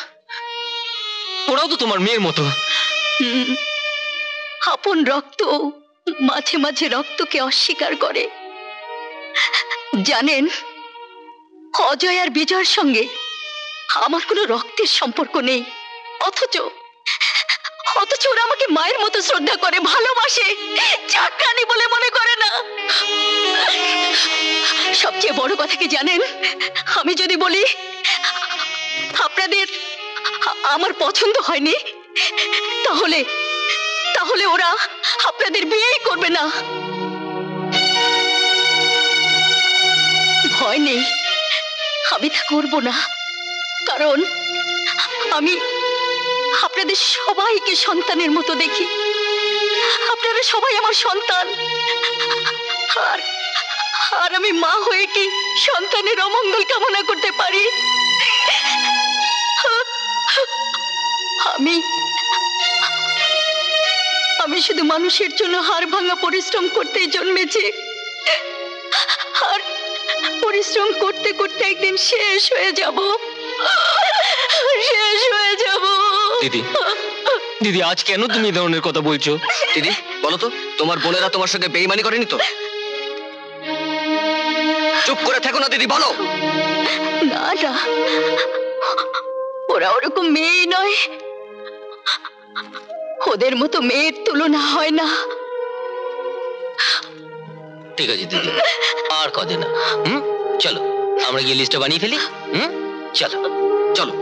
[SPEAKER 1] ওরাও তো তোমার মেয়ের মতো।
[SPEAKER 2] আপন রক্ত মাঝে মাঝে রক্তকে অস্বীকার করে। জানেন, অজয় আর বিজয়ের সঙ্গে আমার কোনো রক্তের সম্পর্ক নেই, অথচ ওরা আমাকে মায়ের মতো শ্রদ্ধা করে, ভালোবাসে, চাকরানি বলে মনে করে না। সবচেয়ে বড় কথা কি জানেন? আমি যদি বলি আপনাদের আমার পছন্দ হয়নি, তাহলে তাহলে ওরা আপনাদের বিয়েই করবে না। ভয় নেই, আমি তা করব না, কারণ আমি আপনাদের সবাইকে সন্তানের মতো দেখি। আপনারা সবাই আমার সন্তান। আর আর আমি মা হয়ে কি সন্তানের অমঙ্গল কামনা করতে পারি? আমি আমি শুধু মানুষের জন্য হাড় ভাঙা পরিশ্রম করতেই জন্মেছি। আর পরিশ্রম করতে করতে একদিন শেষ হয়ে যাব, শেষ হয়ে যাব।
[SPEAKER 1] দিদি, দিদি, আজ কেন তুমি এই ধরনের কথা বলছো?
[SPEAKER 4] দিদি বলো তো, তোমার বোনেরা তোমার সঙ্গে বেইমানি করেনি তো? চুপ করে থেকো না দিদি, বলো।
[SPEAKER 2] না না, ওরা ওরকম মেয়ে নয়, ওদের মতো মেয়ের তুলনা হয় না।
[SPEAKER 1] ঠিক আছে দিদি, আর কদিন না। চলো আমরা গিয়ে লিস্টটা বানিয়ে ফেলি। চলো
[SPEAKER 4] চলো।